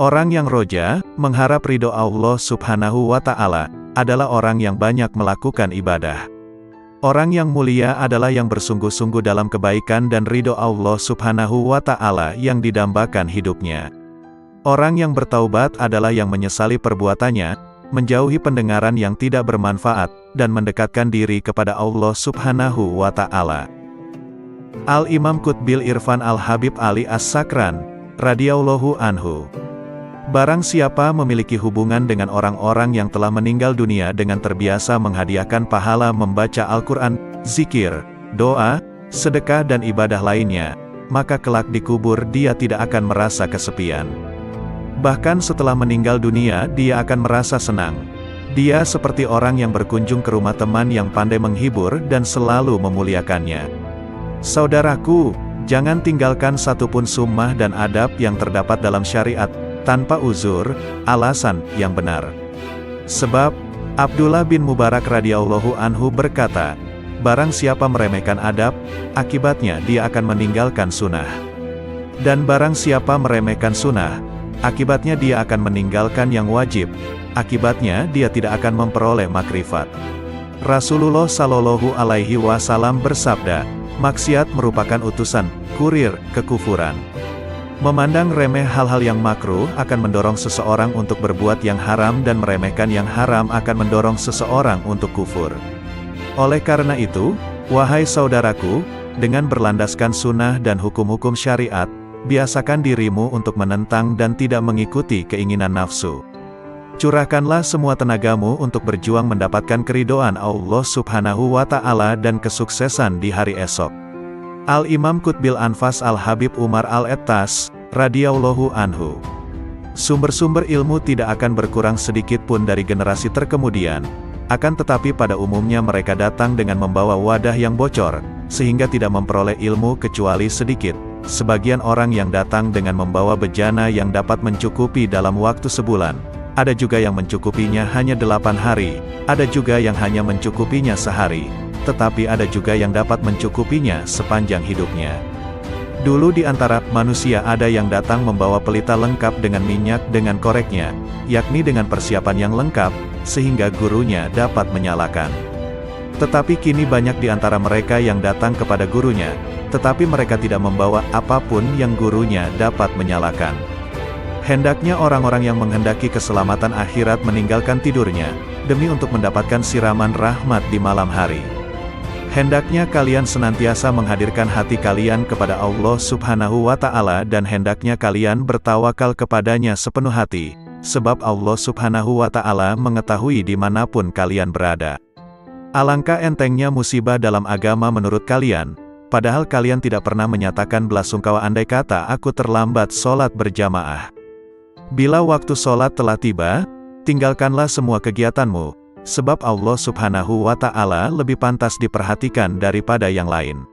Orang yang roja, mengharap ridho Allah Subhanahu wa Ta'ala, adalah orang yang banyak melakukan ibadah. Orang yang mulia adalah yang bersungguh-sungguh dalam kebaikan dan ridho Allah Subhanahu wa Ta'ala yang didambakan hidupnya. Orang yang bertaubat adalah yang menyesali perbuatannya, menjauhi pendengaran yang tidak bermanfaat, dan mendekatkan diri kepada Allah Subhanahu wa Ta'ala. Al-Imam Qutbil Irfan Al-Habib Ali As-Sakran, radhiyallahu anhu. Barang siapa memiliki hubungan dengan orang-orang yang telah meninggal dunia dengan terbiasa menghadiahkan pahala membaca Al-Quran, zikir, doa, sedekah dan ibadah lainnya, maka kelak di kubur dia tidak akan merasa kesepian. Bahkan setelah meninggal dunia dia akan merasa senang. Dia seperti orang yang berkunjung ke rumah teman yang pandai menghibur dan selalu memuliakannya. Saudaraku, jangan tinggalkan satupun sunnah dan adab yang terdapat dalam syariat, tanpa uzur, alasan yang benar. Sebab, Abdullah bin Mubarak radhiyallahu anhu berkata, barang siapa meremehkan adab, akibatnya dia akan meninggalkan sunnah. Dan barang siapa meremehkan sunnah, akibatnya dia akan meninggalkan yang wajib, akibatnya dia tidak akan memperoleh makrifat. Rasulullah Shallallahu Alaihi Wasallam bersabda, maksiat merupakan utusan, kurir, kekufuran. Memandang remeh hal-hal yang makruh akan mendorong seseorang untuk berbuat yang haram dan meremehkan yang haram akan mendorong seseorang untuk kufur. Oleh karena itu, wahai saudaraku, dengan berlandaskan sunnah dan hukum-hukum syariat, biasakan dirimu untuk menentang dan tidak mengikuti keinginan nafsu. Curahkanlah semua tenagamu untuk berjuang mendapatkan keridhaan Allah Subhanahu wa Ta'ala dan kesuksesan di hari esok. Al-Imam Qutbil Anfas Al-Habib Umar Al-Ettas, radhiyallahu anhu. Sumber-sumber ilmu tidak akan berkurang sedikit pun dari generasi terkemudian, akan tetapi pada umumnya mereka datang dengan membawa wadah yang bocor, sehingga tidak memperoleh ilmu kecuali sedikit. Sebagian orang yang datang dengan membawa bejana yang dapat mencukupi dalam waktu sebulan, ada juga yang mencukupinya hanya 8 hari, ada juga yang hanya mencukupinya sehari, tetapi ada juga yang dapat mencukupinya sepanjang hidupnya. Dulu di antara manusia ada yang datang membawa pelita lengkap dengan minyak dengan koreknya, yakni dengan persiapan yang lengkap, sehingga gurunya dapat menyalakan. Tetapi kini banyak di antara mereka yang datang kepada gurunya, tetapi mereka tidak membawa apapun yang gurunya dapat menyalakan. Hendaknya orang-orang yang menghendaki keselamatan akhirat meninggalkan tidurnya, demi untuk mendapatkan siraman rahmat di malam hari. Hendaknya kalian senantiasa menghadirkan hati kalian kepada Allah Subhanahu wa Ta'ala dan hendaknya kalian bertawakal kepadanya sepenuh hati, sebab Allah Subhanahu wa Ta'ala mengetahui dimanapun kalian berada. Alangkah entengnya musibah dalam agama menurut kalian, padahal kalian tidak pernah menyatakan belasungkawa andai kata aku terlambat sholat berjamaah. Bila waktu sholat telah tiba, tinggalkanlah semua kegiatanmu, sebab Allah Subhanahu wa Ta'ala lebih pantas diperhatikan daripada yang lain.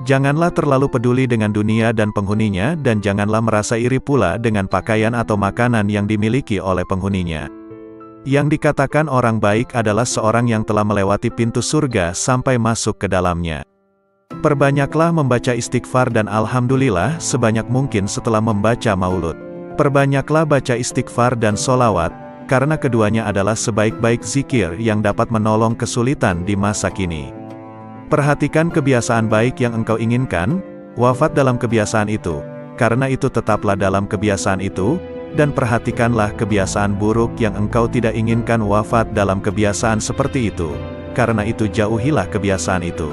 Janganlah terlalu peduli dengan dunia dan penghuninya dan janganlah merasa iri pula dengan pakaian atau makanan yang dimiliki oleh penghuninya. Yang dikatakan orang baik adalah seorang yang telah melewati pintu surga sampai masuk ke dalamnya. Perbanyaklah membaca istighfar dan alhamdulillah sebanyak mungkin setelah membaca maulud. Perbanyaklah baca istighfar dan solawat, karena keduanya adalah sebaik-baik zikir yang dapat menolong kesulitan di masa kini. Perhatikan kebiasaan baik yang engkau inginkan, wafat dalam kebiasaan itu, karena itu tetaplah dalam kebiasaan itu, dan perhatikanlah kebiasaan buruk yang engkau tidak inginkan wafat dalam kebiasaan seperti itu, karena itu jauhilah kebiasaan itu.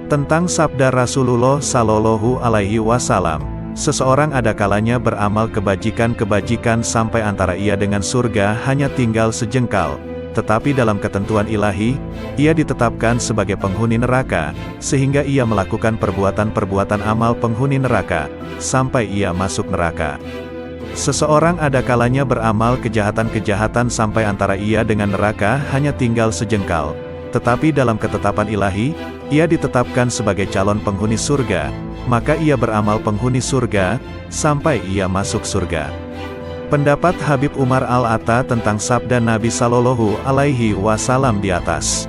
Tentang sabda Rasulullah Shallallahu Alaihi Wasallam, seseorang ada kalanya beramal kebajikan-kebajikan sampai antara ia dengan surga hanya tinggal sejengkal, tetapi dalam ketentuan ilahi, ia ditetapkan sebagai penghuni neraka, sehingga ia melakukan perbuatan-perbuatan amal penghuni neraka, sampai ia masuk neraka. Seseorang ada kalanya beramal kejahatan-kejahatan sampai antara ia dengan neraka hanya tinggal sejengkal, tetapi dalam ketetapan ilahi, ia ditetapkan sebagai calon penghuni surga, maka ia beramal penghuni surga, sampai ia masuk surga. Pendapat Habib Umar Al-Atta tentang sabda Nabi Shallallahu Alaihi Wasallam di atas.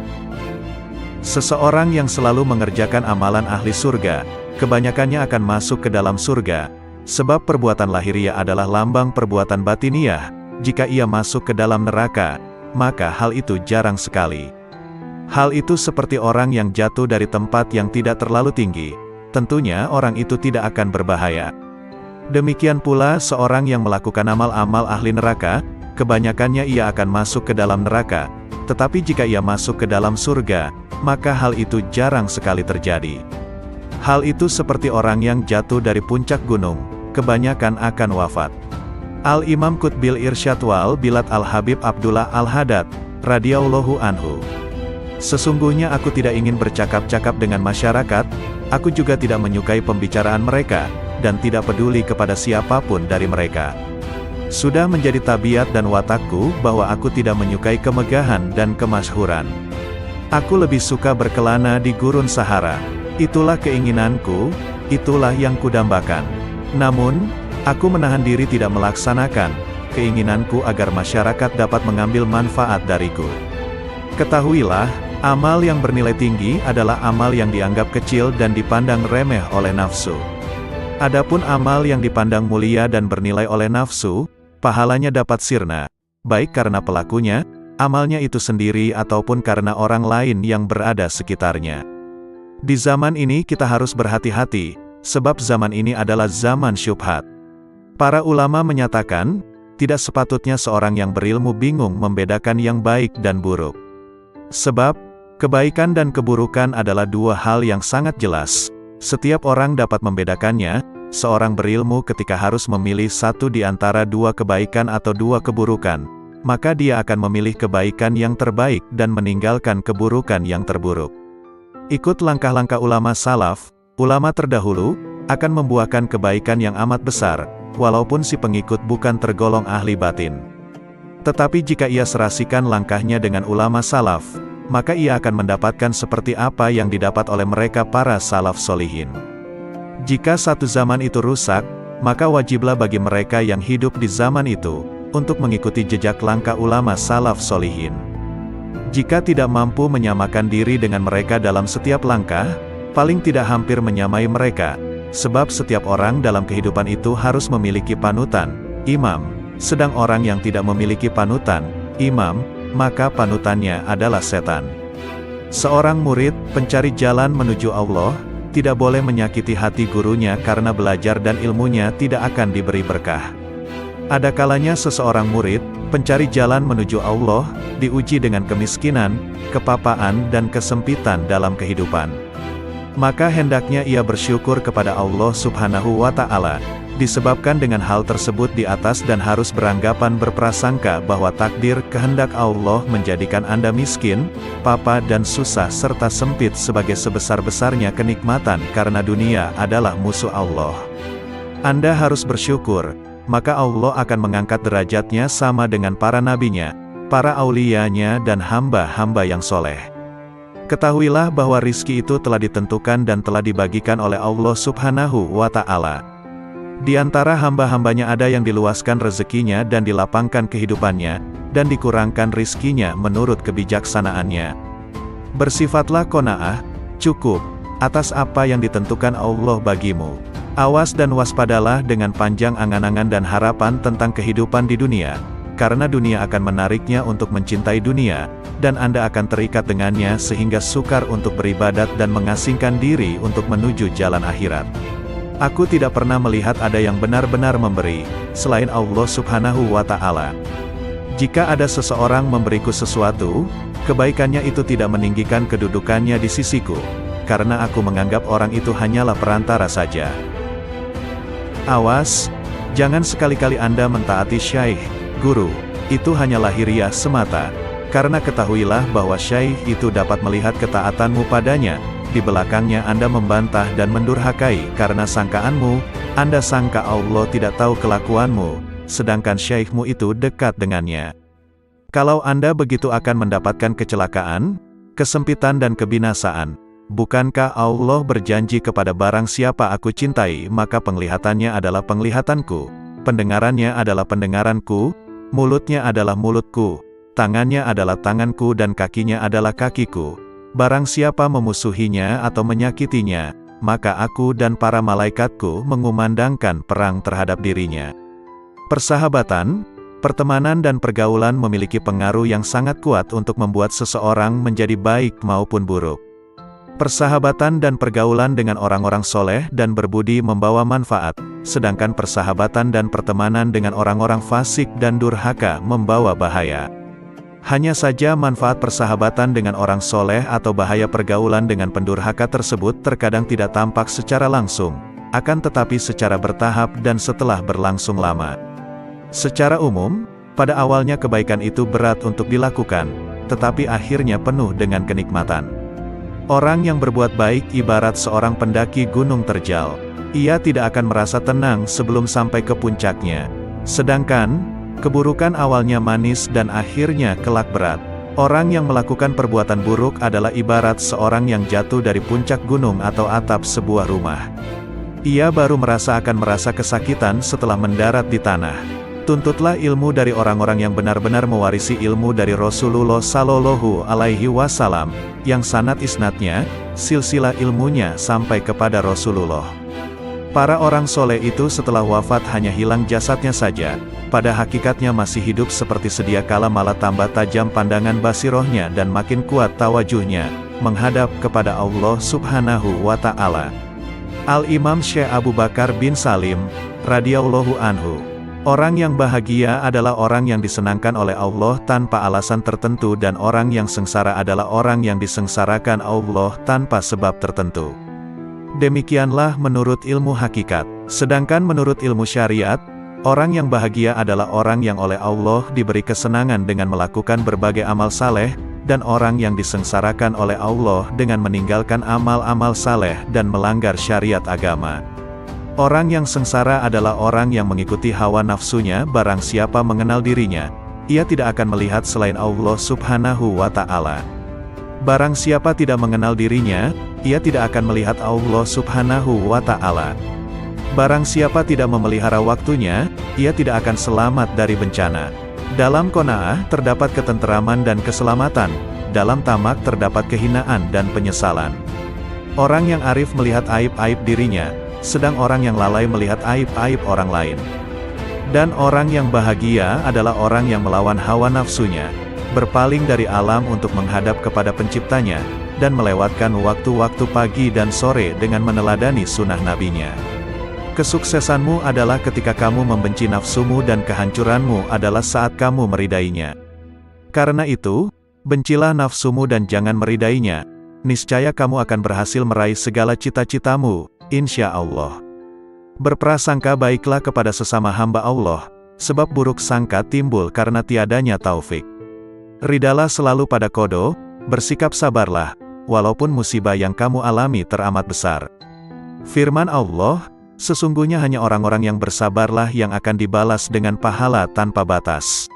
Seseorang yang selalu mengerjakan amalan ahli surga, kebanyakannya akan masuk ke dalam surga, sebab perbuatan lahiriah adalah lambang perbuatan batiniah. Jika ia masuk ke dalam neraka, maka hal itu jarang sekali. Hal itu seperti orang yang jatuh dari tempat yang tidak terlalu tinggi. Tentunya orang itu tidak akan berbahaya. Demikian pula seorang yang melakukan amal-amal ahli neraka, kebanyakannya ia akan masuk ke dalam neraka, tetapi jika ia masuk ke dalam surga, maka hal itu jarang sekali terjadi. Hal itu seperti orang yang jatuh dari puncak gunung, kebanyakan akan wafat. Al-Imam Qutbil Irsyad wal Bilad Al-Habib Abdullah Al-Haddad, radhiyallahu anhu. Sesungguhnya aku tidak ingin bercakap-cakap dengan masyarakat, aku juga tidak menyukai pembicaraan mereka, dan tidak peduli kepada siapapun dari mereka. Sudah menjadi tabiat dan watakku bahwa aku tidak menyukai kemegahan dan kemasyhuran. Aku lebih suka berkelana di gurun Sahara. Itulah keinginanku, itulah yang kudambakan. Namun, aku menahan diri tidak melaksanakan keinginanku agar masyarakat dapat mengambil manfaat dariku. Ketahuilah, amal yang bernilai tinggi adalah amal yang dianggap kecil dan dipandang remeh oleh nafsu. Adapun amal yang dipandang mulia dan bernilai oleh nafsu, pahalanya dapat sirna, baik karena pelakunya, amalnya itu sendiri ataupun karena orang lain yang berada sekitarnya. Di zaman ini kita harus berhati-hati, sebab zaman ini adalah zaman syubhat. Para ulama menyatakan, tidak sepatutnya seorang yang berilmu bingung membedakan yang baik dan buruk. Sebab, kebaikan dan keburukan adalah dua hal yang sangat jelas. Setiap orang dapat membedakannya. Seorang berilmu ketika harus memilih satu di antara dua kebaikan atau dua keburukan, maka dia akan memilih kebaikan yang terbaik dan meninggalkan keburukan yang terburuk. Ikut langkah-langkah ulama salaf, ulama terdahulu, akan membuahkan kebaikan yang amat besar, walaupun si pengikut bukan tergolong ahli batin. Tetapi jika ia serasikan langkahnya dengan ulama salaf, maka ia akan mendapatkan seperti apa yang didapat oleh mereka para salaf solihin. Jika satu zaman itu rusak, maka wajiblah bagi mereka yang hidup di zaman itu, untuk mengikuti jejak langkah ulama salaf solihin. Jika tidak mampu menyamakan diri dengan mereka dalam setiap langkah, paling tidak hampir menyamai mereka, sebab setiap orang dalam kehidupan itu harus memiliki panutan, imam. Sedang orang yang tidak memiliki panutan, imam, maka panutannya adalah setan. Seorang murid, pencari jalan menuju Allah, tidak boleh menyakiti hati gurunya karena belajar dan ilmunya tidak akan diberi berkah. Ada kalanya seseorang murid, Pencari jalan menuju Allah, diuji dengan kemiskinan, kepapaan dan kesempitan dalam kehidupan. Maka hendaknya ia bersyukur kepada Allah Subhanahu wa Ta'ala, disebabkan dengan hal tersebut di atas dan harus beranggapan berprasangka bahwa takdir kehendak Allah menjadikan Anda miskin, papa dan susah serta sempit sebagai sebesar-besarnya kenikmatan karena dunia adalah musuh Allah. Anda harus bersyukur, maka Allah akan mengangkat derajatnya sama dengan para nabinya, para auliyanya dan hamba-hamba yang soleh. Ketahuilah bahwa rizki itu telah ditentukan dan telah dibagikan oleh Allah Subhanahu wa Ta'ala. Di antara hamba-hambanya ada yang diluaskan rezekinya dan dilapangkan kehidupannya, dan dikurangkan rizkinya menurut kebijaksanaannya. Bersifatlah qanaah, cukup, atas apa yang ditentukan Allah bagimu. Awas dan waspadalah dengan panjang angan-angan dan harapan tentang kehidupan di dunia, karena dunia akan menariknya untuk mencintai dunia, dan Anda akan terikat dengannya sehingga sukar untuk beribadat dan mengasingkan diri untuk menuju jalan akhirat. Aku tidak pernah melihat ada yang benar-benar memberi, selain Allah Subhanahu wa Ta'ala. Jika ada seseorang memberiku sesuatu, kebaikannya itu tidak meninggikan kedudukannya di sisiku, karena aku menganggap orang itu hanyalah perantara saja. Awas, jangan sekali-kali Anda mentaati syaikh, guru, itu hanya lahiriah semata, karena ketahuilah bahwa syaikh itu dapat melihat ketaatanmu padanya. Di belakangnya Anda membantah dan mendurhakai karena sangkaanmu, Anda sangka Allah tidak tahu kelakuanmu, sedangkan syekhmu itu dekat dengannya. Kalau Anda begitu akan mendapatkan kecelakaan, kesempitan dan kebinasaan. Bukankah Allah berjanji kepada barang siapa aku cintai maka penglihatannya adalah penglihatanku, pendengarannya adalah pendengaranku, mulutnya adalah mulutku, tangannya adalah tanganku dan kakinya adalah kakiku. Barang siapa memusuhinya atau menyakitinya, maka aku dan para malaikatku mengumandangkan perang terhadap dirinya. Persahabatan, pertemanan dan pergaulan memiliki pengaruh yang sangat kuat untuk membuat seseorang menjadi baik maupun buruk. Persahabatan dan pergaulan dengan orang-orang soleh dan berbudi membawa manfaat, sedangkan persahabatan dan pertemanan dengan orang-orang fasik dan durhaka membawa bahaya. Hanya saja manfaat persahabatan dengan orang soleh atau bahaya pergaulan dengan pendurhaka tersebut terkadang tidak tampak secara langsung, akan tetapi secara bertahap dan setelah berlangsung lama. Secara umum, pada awalnya kebaikan itu berat untuk dilakukan, tetapi akhirnya penuh dengan kenikmatan. Orang yang berbuat baik ibarat seorang pendaki gunung terjal. Ia tidak akan merasa tenang sebelum sampai ke puncaknya. Sedangkan keburukan awalnya manis dan akhirnya kelak berat. Orang yang melakukan perbuatan buruk adalah ibarat seorang yang jatuh dari puncak gunung atau atap sebuah rumah. Ia baru akan merasa kesakitan setelah mendarat di tanah. Tuntutlah ilmu dari orang-orang yang benar-benar mewarisi ilmu dari Rasulullah Shallallahu Alaihi Wasallam, yang sanad isnadnya, silsilah ilmunya sampai kepada Rasulullah. Para orang soleh itu setelah wafat hanya hilang jasadnya saja, pada hakikatnya masih hidup seperti sedia kala, malah tambah tajam pandangan basirohnya dan makin kuat tawajuhnya, menghadap kepada Allah Subhanahu wa Ta'ala. Al-Imam Syekh Abu Bakar bin Salim, radhiyallahu anhu. Orang yang bahagia adalah orang yang disenangkan oleh Allah tanpa alasan tertentu, dan orang yang sengsara adalah orang yang disengsarakan Allah tanpa sebab tertentu. Demikianlah menurut ilmu hakikat. Sedangkan menurut ilmu syariat, orang yang bahagia adalah orang yang oleh Allah diberi kesenangan dengan melakukan berbagai amal saleh, dan orang yang disengsarakan oleh Allah dengan meninggalkan amal-amal saleh dan melanggar syariat agama. Orang yang sengsara adalah orang yang mengikuti hawa nafsunya. Barang siapa mengenal dirinya, ia tidak akan melihat selain Allah Subhanahu wa Ta'ala. Barang siapa tidak mengenal dirinya, ia tidak akan melihat Allah Subhanahu wa Ta'ala. Barang siapa tidak memelihara waktunya, ia tidak akan selamat dari bencana. Dalam qanaah terdapat ketenteraman dan keselamatan, dalam tamak terdapat kehinaan dan penyesalan. Orang yang arif melihat aib-aib dirinya, sedang orang yang lalai melihat aib-aib orang lain. Dan orang yang bahagia adalah orang yang melawan hawa nafsunya, berpaling dari alam untuk menghadap kepada penciptanya, dan melewatkan waktu-waktu pagi dan sore dengan meneladani sunnah nabinya. Kesuksesanmu adalah ketika kamu membenci nafsumu dan kehancuranmu adalah saat kamu meridainya. Karena itu, bencilah nafsumu dan jangan meridainya. Niscaya kamu akan berhasil meraih segala cita-citamu, insya Allah. Berprasangka baiklah kepada sesama hamba Allah, sebab buruk sangka timbul karena tiadanya taufik. Ridalah selalu pada qada, bersikap sabarlah, walaupun musibah yang kamu alami teramat besar. Firman Allah, sesungguhnya hanya orang-orang yang bersabarlah yang akan dibalas dengan pahala tanpa batas.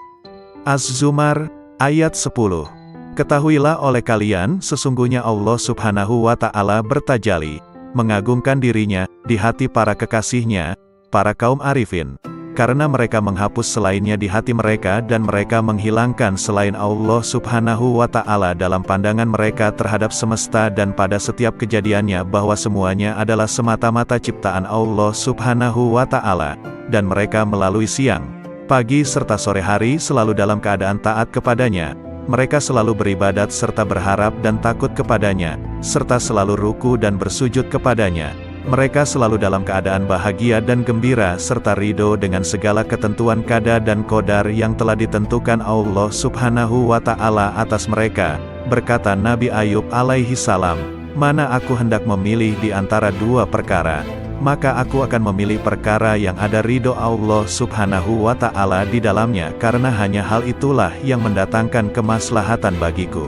Az-Zumar, ayat 10. Ketahuilah oleh kalian, sesungguhnya Allah Subhanahu wa Ta'ala bertajalli, mengagungkan dirinya, di hati para kekasihnya, para kaum arifin, karena mereka menghapus selainnya di hati mereka dan mereka menghilangkan selain Allah Subhanahu wa Ta'ala dalam pandangan mereka terhadap semesta dan pada setiap kejadiannya bahwa semuanya adalah semata-mata ciptaan Allah Subhanahu wa Ta'ala, dan mereka melalui siang, pagi serta sore hari selalu dalam keadaan taat kepadanya. Mereka selalu beribadat serta berharap dan takut kepadanya, serta selalu ruku dan bersujud kepadanya. Mereka selalu dalam keadaan bahagia dan gembira serta ridho dengan segala ketentuan qada dan qadar yang telah ditentukan Allah Subhanahu wa Ta'ala atas mereka. Berkata Nabi Ayub alaihi salam, "Mana aku hendak memilih di antara dua perkara, maka aku akan memilih perkara yang ada ridho Allah Subhanahu wa Ta'ala di dalamnya karena hanya hal itulah yang mendatangkan kemaslahatan bagiku."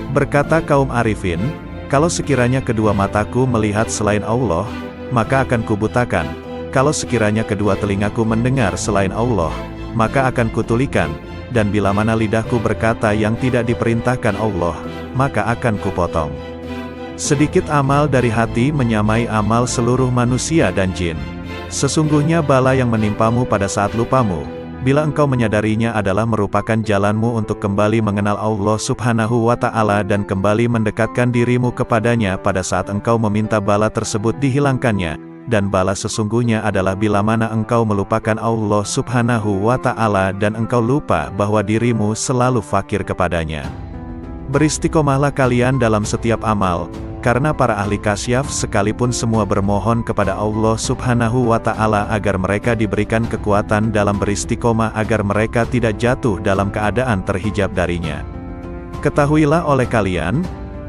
Berkata kaum arifin, "Kalau sekiranya kedua mataku melihat selain Allah, maka akan kubutakan. Kalau sekiranya kedua telingaku mendengar selain Allah, maka akan kutulikan. Dan bila mana lidahku berkata yang tidak diperintahkan Allah, maka akan kupotong." Sedikit amal dari hati menyamai amal seluruh manusia dan jin. Sesungguhnya bala yang menimpamu pada saat lupamu, bila engkau menyadarinya adalah merupakan jalanmu untuk kembali mengenal Allah Subhanahu wa Ta'ala dan kembali mendekatkan dirimu kepadanya pada saat engkau meminta bala tersebut dihilangkannya, dan bala sesungguhnya adalah bila mana engkau melupakan Allah Subhanahu wa Ta'ala dan engkau lupa bahwa dirimu selalu fakir kepadanya. Beristiqomahlah kalian dalam setiap amal, karena para ahli kasyaf sekalipun semua bermohon kepada Allah Subhanahu wa Ta'ala agar mereka diberikan kekuatan dalam beristiqomah agar mereka tidak jatuh dalam keadaan terhijab darinya. Ketahuilah oleh kalian,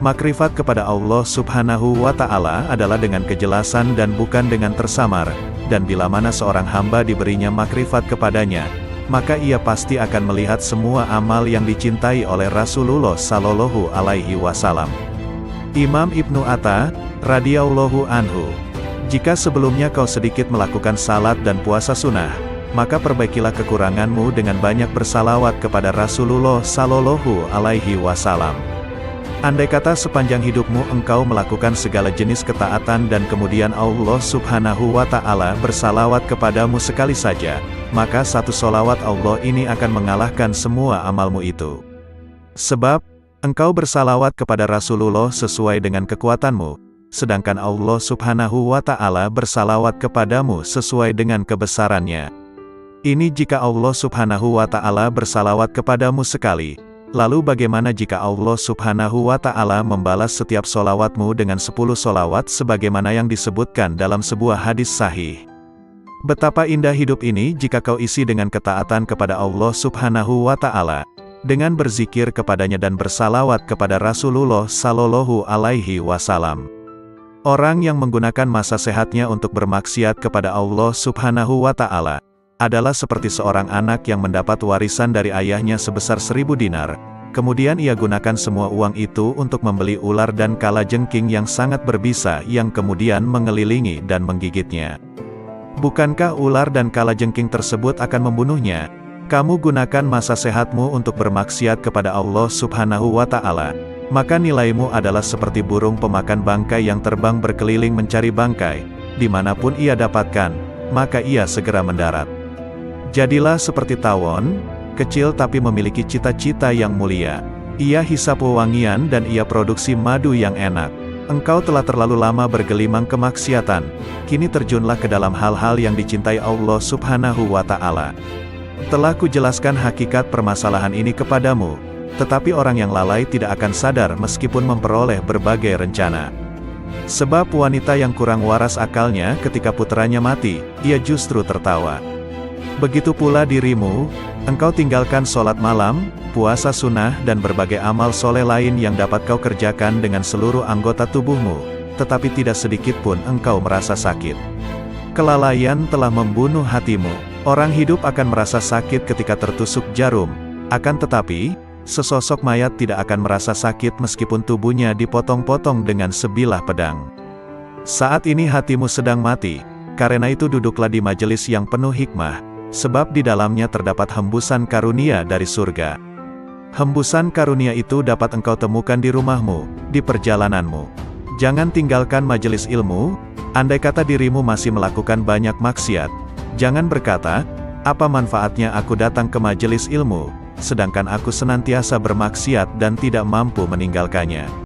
makrifat kepada Allah Subhanahu wa Ta'ala adalah dengan kejelasan dan bukan dengan tersamar, dan bila mana seorang hamba diberinya makrifat kepadanya, maka ia pasti akan melihat semua amal yang dicintai oleh Rasulullah Sallallahu Alaihi Wasallam. Imam Ibnu Atta, radhiyallahu anhu, "Jika sebelumnya kau sedikit melakukan salat dan puasa sunnah, maka perbaikilah kekuranganmu dengan banyak bersalawat kepada Rasulullah Sallallahu Alaihi Wasallam. Andai kata sepanjang hidupmu engkau melakukan segala jenis ketaatan dan kemudian Allah Subhanahu wa Ta'ala bersalawat kepadamu sekali saja, maka satu solawat Allah ini akan mengalahkan semua amalmu itu. Sebab, engkau bersalawat kepada Rasulullah sesuai dengan kekuatanmu, sedangkan Allah Subhanahu wa Ta'ala bersalawat kepadamu sesuai dengan kebesarannya. Ini jika Allah Subhanahu wa Ta'ala bersalawat kepadamu sekali, lalu bagaimana jika Allah Subhanahu wa Ta'ala membalas setiap solawatmu dengan 10 solawat sebagaimana yang disebutkan dalam sebuah hadis sahih? Betapa indah hidup ini jika kau isi dengan ketaatan kepada Allah Subhanahu wa Ta'ala, dengan berzikir kepadanya dan bersalawat kepada Rasulullah Sallallahu Alaihi Wasallam. Orang yang menggunakan masa sehatnya untuk bermaksiat kepada Allah Subhanahu wa Ta'ala adalah seperti seorang anak yang mendapat warisan dari ayahnya sebesar 1000 dinar, kemudian ia gunakan semua uang itu untuk membeli ular dan kalajengking yang sangat berbisa yang kemudian mengelilingi dan menggigitnya. Bukankah ular dan kalajengking tersebut akan membunuhnya? Kamu gunakan masa sehatmu untuk bermaksiat kepada Allah Subhanahu wa Ta'ala, maka nilaimu adalah seperti burung pemakan bangkai yang terbang berkeliling mencari bangkai, dimanapun ia dapatkan, maka ia segera mendarat. Jadilah seperti tawon, kecil tapi memiliki cita-cita yang mulia. Ia hisap wewangian dan ia produksi madu yang enak. Engkau telah terlalu lama bergelimang kemaksiatan, kini terjunlah ke dalam hal-hal yang dicintai Allah Subhanahu wa Ta'ala. Telah kujelaskan hakikat permasalahan ini kepadamu, tetapi orang yang lalai tidak akan sadar meskipun memperoleh berbagai rencana. Sebab wanita yang kurang waras akalnya ketika putranya mati, ia justru tertawa. Begitu pula dirimu, engkau tinggalkan sholat malam, puasa sunnah dan berbagai amal soleh lain yang dapat kau kerjakan dengan seluruh anggota tubuhmu, tetapi tidak sedikit pun engkau merasa sakit. Kelalaian telah membunuh hatimu. Orang hidup akan merasa sakit ketika tertusuk jarum, akan tetapi, sesosok mayat tidak akan merasa sakit meskipun tubuhnya dipotong-potong dengan sebilah pedang. Saat ini hatimu sedang mati, karena itu duduklah di majelis yang penuh hikmah, sebab di dalamnya terdapat hembusan karunia dari surga. Hembusan karunia itu dapat engkau temukan di rumahmu, di perjalananmu. Jangan tinggalkan majelis ilmu, andai kata dirimu masih melakukan banyak maksiat. Jangan berkata, apa manfaatnya aku datang ke majelis ilmu, sedangkan aku senantiasa bermaksiat dan tidak mampu meninggalkannya.